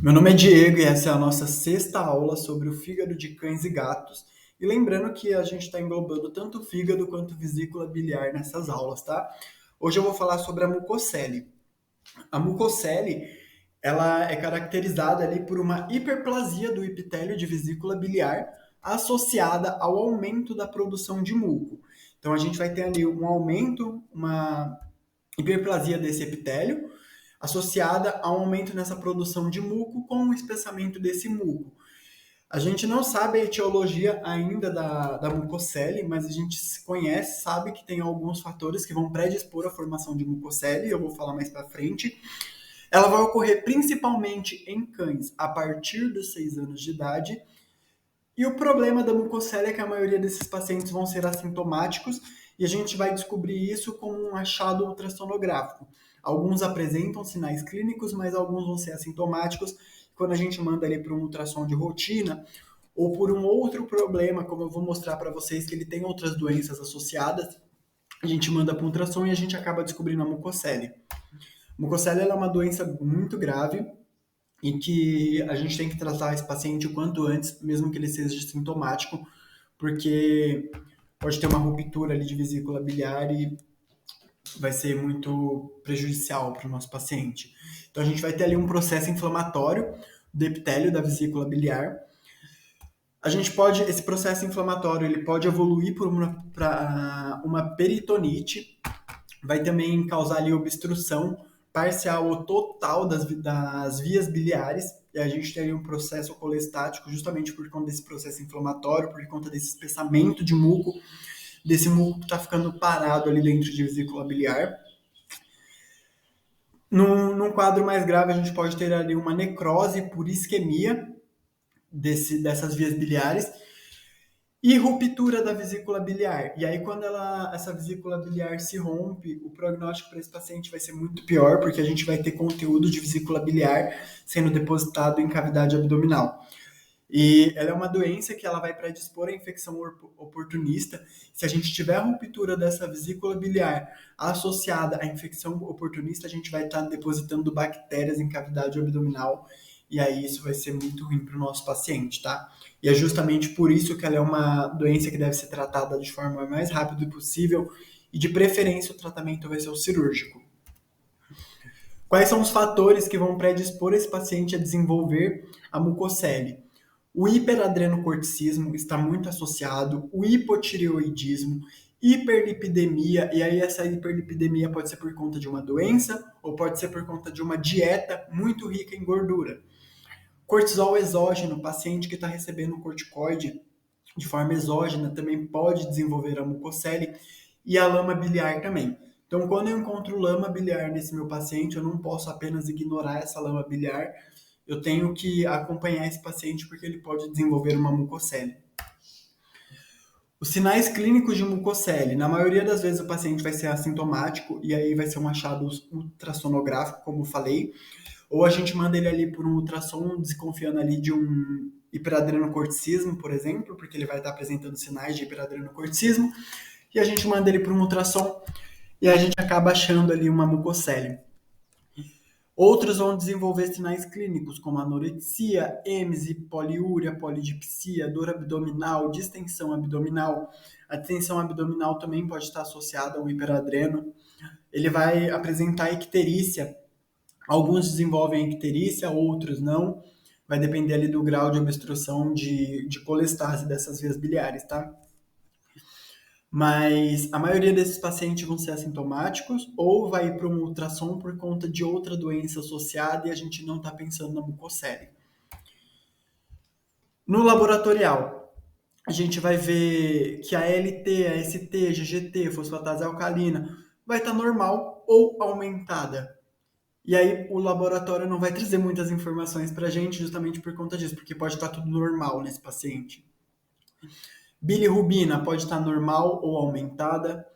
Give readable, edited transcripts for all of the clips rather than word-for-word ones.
Meu nome é Diego e essa é a nossa sexta aula sobre o fígado de cães e gatos. E lembrando que a gente está englobando tanto o fígado quanto vesícula biliar nessas aulas, tá? Hoje eu vou falar sobre a mucocele. A mucocele, ela é caracterizada ali por uma hiperplasia do epitélio de vesícula biliar associada ao aumento da produção de muco. Então a gente vai ter ali um aumento, uma hiperplasia desse epitélio, associada a um aumento nessa produção de muco com o espessamento desse muco. A gente não sabe a etiologia ainda da mucocele, mas a gente conhece, sabe que tem alguns fatores que vão predispor à formação de mucocele, eu vou falar mais para frente. Ela vai ocorrer principalmente em cães a partir dos 6 anos de idade. E o problema da mucocele é que a maioria desses pacientes vão ser assintomáticos e a gente vai descobrir isso com um achado ultrassonográfico. Alguns apresentam sinais clínicos, mas alguns vão ser assintomáticos. Quando a gente manda ali para um ultrassom de rotina ou por um outro problema, como eu vou mostrar para vocês que ele tem outras doenças associadas, a gente manda para um ultrassom e a gente acaba descobrindo a mucocele. A mucocele é uma doença muito grave, em que a gente tem que tratar esse paciente o quanto antes, mesmo que ele seja sintomático, porque pode ter uma ruptura ali de vesícula biliar e vai ser muito prejudicial para o nosso paciente. Então a gente vai ter ali um processo inflamatório do epitélio da vesícula biliar. Esse processo inflamatório, ele pode evoluir para uma peritonite, vai também causar ali obstrução parcial ou total das vias biliares, e a gente teria um processo colestático justamente por conta desse processo inflamatório, por conta desse espessamento de muco, desse muco que está ficando parado ali dentro de vesícula biliar. Num quadro mais grave, a gente pode ter ali uma necrose por isquemia dessas vias biliares, e ruptura da vesícula biliar. E aí, quando essa vesícula biliar se rompe, o prognóstico para esse paciente vai ser muito pior, porque a gente vai ter conteúdo de vesícula biliar sendo depositado em cavidade abdominal. E ela é uma doença que ela vai predispor à infecção oportunista. Se a gente tiver a ruptura dessa vesícula biliar associada à infecção oportunista, a gente vai estar depositando bactérias em cavidade abdominal, e aí isso vai ser muito ruim para o nosso paciente, tá? E é justamente por isso que ela é uma doença que deve ser tratada de forma mais rápida possível, e de preferência o tratamento vai ser o cirúrgico. Quais são os fatores que vão predispor esse paciente a desenvolver a mucocele? O hiperadrenocorticismo está muito associado, o hipotireoidismo, hiperlipidemia, e aí essa hiperlipidemia pode ser por conta de uma doença ou pode ser por conta de uma dieta muito rica em gordura. Cortisol exógeno, paciente que está recebendo corticoide de forma exógena também pode desenvolver a mucocele, e a lama biliar também. Então, quando eu encontro lama biliar nesse meu paciente, eu não posso apenas ignorar essa lama biliar, eu tenho que acompanhar esse paciente porque ele pode desenvolver uma mucocele. Os sinais clínicos de mucocele, na maioria das vezes o paciente vai ser assintomático e aí vai ser um achado ultrassonográfico, como eu falei, ou a gente manda ele ali por um ultrassom desconfiando ali de um hiperadrenocorticismo, por exemplo, porque ele vai estar apresentando sinais de hiperadrenocorticismo, e a gente manda ele por um ultrassom e a gente acaba achando ali uma mucocele. Outros vão desenvolver sinais clínicos, como anorexia, êmese, poliúria, polidipsia, dor abdominal, distensão abdominal. A distensão abdominal também pode estar associada ao hiperadreno. Ele vai apresentar icterícia. Alguns desenvolvem icterícia, outros não. Vai depender ali do grau de obstrução de colestase dessas vias biliares, tá? Mas a maioria desses pacientes vão ser assintomáticos ou vai ir para um ultrassom por conta de outra doença associada e a gente não está pensando na mucocele. No laboratorial, a gente vai ver que a LT, a ST, a GGT, fosfatase alcalina, vai estar normal ou aumentada. E aí o laboratório não vai trazer muitas informações para a gente justamente por conta disso, porque pode estar tudo normal nesse paciente. Bilirrubina pode estar normal ou aumentada.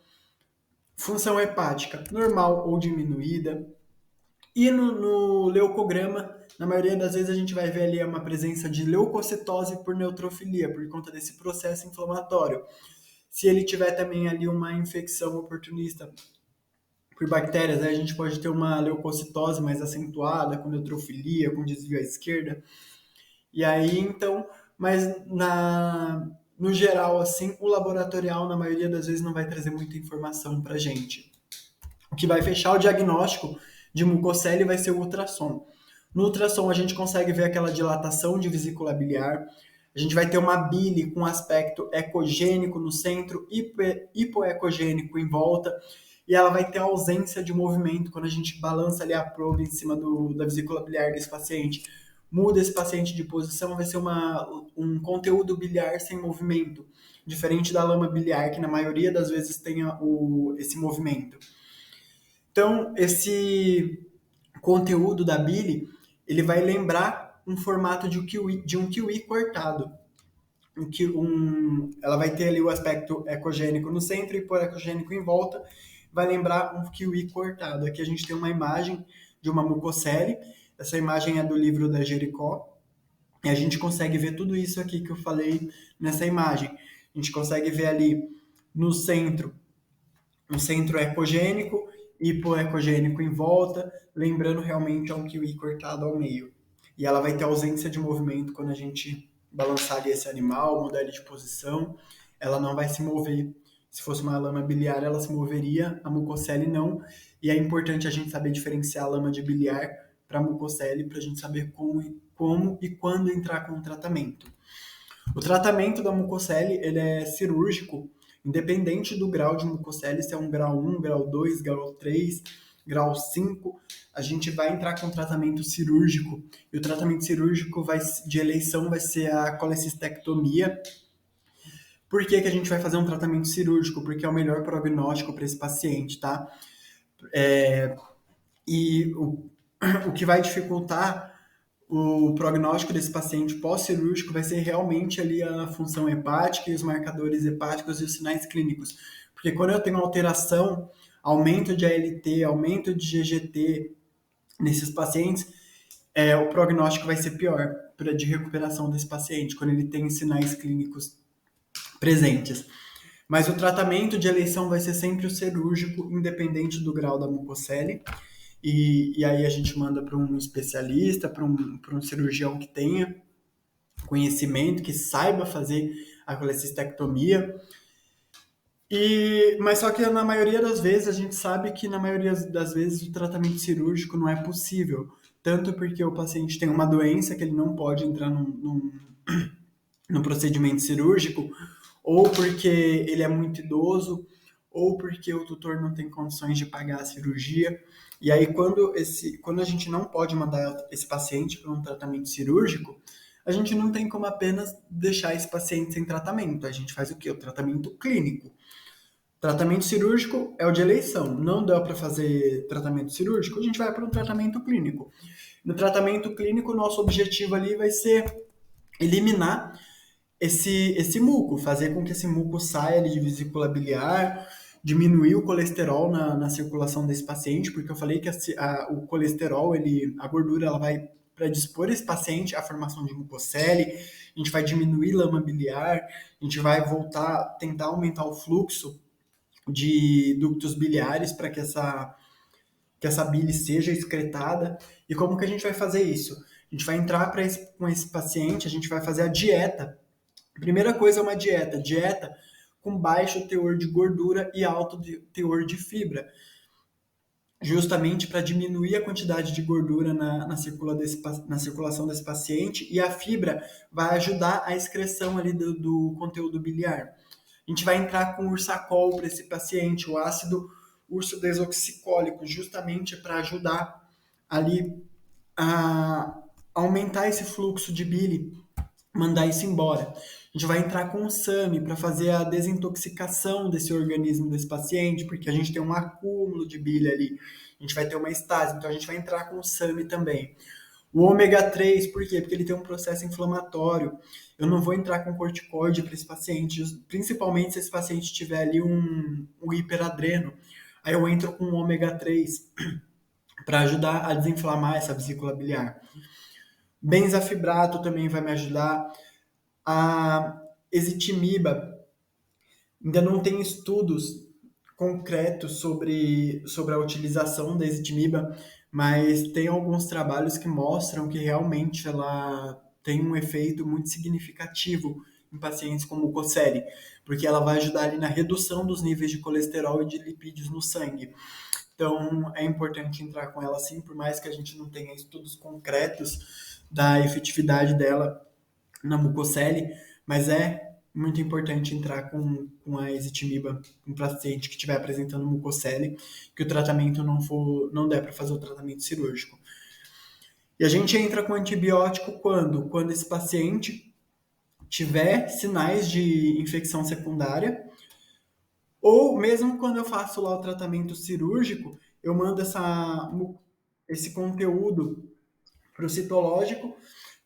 Função hepática, normal ou diminuída. E no leucograma, na maioria das vezes a gente vai ver ali uma presença de leucocitose por neutrofilia, por conta desse processo inflamatório. Se ele tiver também ali uma infecção oportunista por bactérias, aí a gente pode ter uma leucocitose mais acentuada, com neutrofilia, com desvio à esquerda. E aí, então, mas no geral, assim, o laboratorial, na maioria das vezes, não vai trazer muita informação para gente. O que vai fechar o diagnóstico de mucocele vai ser o ultrassom. No ultrassom, a gente consegue ver aquela dilatação de vesícula biliar, a gente vai ter uma bile com aspecto ecogênico no centro, hipoecogênico em volta, e ela vai ter ausência de movimento quando a gente balança ali a probe em cima da vesícula biliar desse paciente. Muda esse paciente de posição, vai ser um conteúdo biliar sem movimento, diferente da lama biliar, que na maioria das vezes tem esse movimento. Então, esse conteúdo da bile, ele vai lembrar um formato de um kiwi cortado. Ela vai ter ali o aspecto ecogênico no centro e hipoecogênico em volta, vai lembrar um kiwi cortado. Aqui a gente tem uma imagem de uma mucocele, essa imagem é do livro da Jericó, e a gente consegue ver tudo isso aqui que eu falei nessa imagem. A gente consegue ver ali no centro ecogênico, hipoecogênico em volta, lembrando realmente um kiwi cortado ao meio. E ela vai ter ausência de movimento quando a gente balançar ali esse animal, mudar ele de posição, ela não vai se mover. Se fosse uma lama biliar, ela se moveria, a mucocele não. E é importante a gente saber diferenciar a lama de biliar para a mucocele, para a gente saber como e quando entrar com o tratamento. O tratamento da mucocele, ele é cirúrgico, independente do grau de mucocele, se é um grau 1, grau 2, grau 3, grau 5, a gente vai entrar com tratamento cirúrgico. E o tratamento cirúrgico de eleição vai ser a colecistectomia. Por que a gente vai fazer um tratamento cirúrgico? Porque é o melhor prognóstico para esse paciente, tá? E o que vai dificultar o prognóstico desse paciente pós-cirúrgico vai ser realmente ali a função hepática e os marcadores hepáticos e os sinais clínicos. Porque quando eu tenho alteração, aumento de ALT, aumento de GGT nesses pacientes, o prognóstico vai ser pior de recuperação desse paciente, quando ele tem sinais clínicos presentes. Mas o tratamento de eleição vai ser sempre o cirúrgico, independente do grau da mucocele. E aí a gente manda para um especialista, para um cirurgião que tenha conhecimento, que saiba fazer a colecistectomia. Mas só que na maioria das vezes, a gente sabe que na maioria das vezes o tratamento cirúrgico não é possível. Tanto porque o paciente tem uma doença que ele não pode entrar num procedimento cirúrgico, ou porque ele é muito idoso, ou porque o tutor não tem condições de pagar a cirurgia. E aí, quando a gente não pode mandar esse paciente para um tratamento cirúrgico, a gente não tem como apenas deixar esse paciente sem tratamento. A gente faz o quê? O tratamento clínico. Tratamento cirúrgico é o de eleição. Não dá para fazer tratamento cirúrgico, a gente vai para um tratamento clínico. No tratamento clínico, o nosso objetivo ali vai ser eliminar esse muco, fazer com que esse muco saia ali de vesícula biliar, diminuir o colesterol na circulação desse paciente, porque eu falei que o colesterol, a gordura, ela vai predispor esse paciente à formação de mucocele, a gente vai diminuir lama biliar, a gente vai tentar aumentar o fluxo de ductos biliares para que essa bile seja excretada. E como que a gente vai fazer isso? A gente vai entrar com esse paciente, a gente vai fazer a dieta. A primeira coisa é uma dieta com baixo teor de gordura e alto teor de fibra, justamente para diminuir a quantidade de gordura na circulação desse paciente, e a fibra vai ajudar a excreção ali do conteúdo biliar. A gente vai entrar com ursacol para esse paciente, o ácido ursodesoxicólico, justamente para ajudar ali a aumentar esse fluxo de bile, mandar isso embora. A gente vai entrar com o SAMe para fazer a desintoxicação desse organismo desse paciente, porque a gente tem um acúmulo de bile ali. A gente vai ter uma estase, então a gente vai entrar com o SAMe também. O ômega 3, por quê? Porque ele tem um processo inflamatório. Eu não vou entrar com corticoide para esse paciente, principalmente se esse paciente tiver ali um hiperadreno. Aí eu entro com o ômega 3 para ajudar a desinflamar essa vesícula biliar. Benzafibrato também vai me ajudar. A ezetimiba, ainda não tem estudos concreto sobre a utilização da ezetimiba, mas tem alguns trabalhos que mostram que realmente ela tem um efeito muito significativo em pacientes com mucosele, porque ela vai ajudar ali na redução dos níveis de colesterol e de lipídios no sangue. Então, é importante entrar com ela sim, por mais que a gente não tenha estudos concretos da efetividade dela na mucosele, mas é muito importante entrar com a ezetimiba em um paciente que estiver apresentando mucosele, que o tratamento não der para fazer o tratamento cirúrgico. E a gente entra com antibiótico quando? Quando esse paciente tiver sinais de infecção secundária, ou mesmo quando eu faço lá o tratamento cirúrgico, eu mando esse conteúdo para o citológico.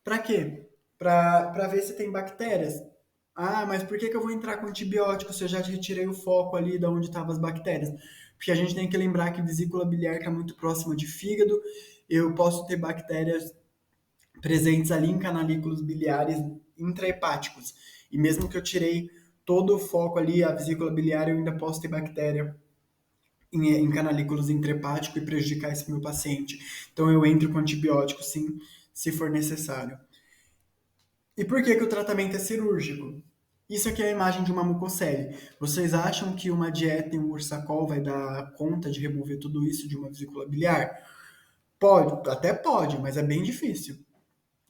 Para quê? Para ver se tem bactérias. Ah, mas por que eu vou entrar com antibiótico se eu já retirei o foco ali de onde estavam as bactérias? Porque a gente tem que lembrar que vesícula biliar está muito próxima de fígado. Eu posso ter bactérias presentes ali em canalículos biliares intrahepáticos. E mesmo que eu tirei todo o foco ali, a vesícula biliar, eu ainda posso ter bactéria em canalículos intrahepáticos e prejudicar esse meu paciente. Então eu entro com antibiótico, sim, se for necessário. E por que o tratamento é cirúrgico? Isso aqui é a imagem de uma mucosele. Vocês acham que uma dieta em um ursacol vai dar conta de remover tudo isso de uma vesícula biliar? Pode, até pode, mas é bem difícil.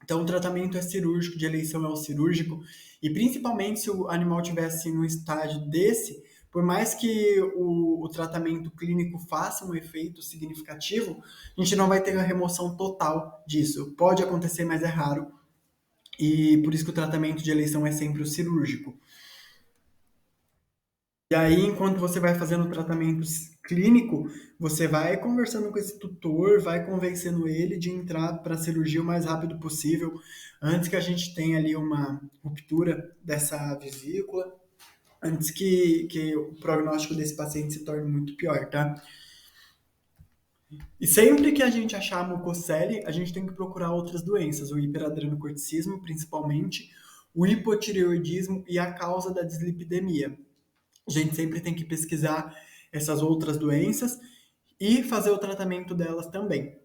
Então, o tratamento é cirúrgico, de eleição é o cirúrgico, e principalmente se o animal tivesse num estágio desse, por mais que o tratamento clínico faça um efeito significativo, a gente não vai ter a remoção total disso. Pode acontecer, mas é raro, e por isso que o tratamento de eleição é sempre o cirúrgico. E aí, enquanto você vai fazendo o tratamento clínico, você vai conversando com esse tutor, vai convencendo ele de entrar para a cirurgia o mais rápido possível, antes que a gente tenha ali uma ruptura dessa vesícula, antes que o prognóstico desse paciente se torne muito pior, tá? E sempre que a gente achar a mucosele, a gente tem que procurar outras doenças, o hiperadrenocorticismo, principalmente, o hipotireoidismo e a causa da dislipidemia. A gente sempre tem que pesquisar essas outras doenças e fazer o tratamento delas também.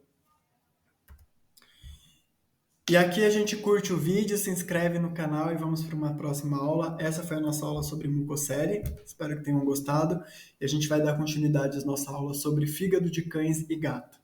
E aqui a gente curte o vídeo, se inscreve no canal e vamos para uma próxima aula. Essa foi a nossa aula sobre mucosele, espero que tenham gostado. E a gente vai dar continuidade às nossas aulas sobre fígado de cães e gatos.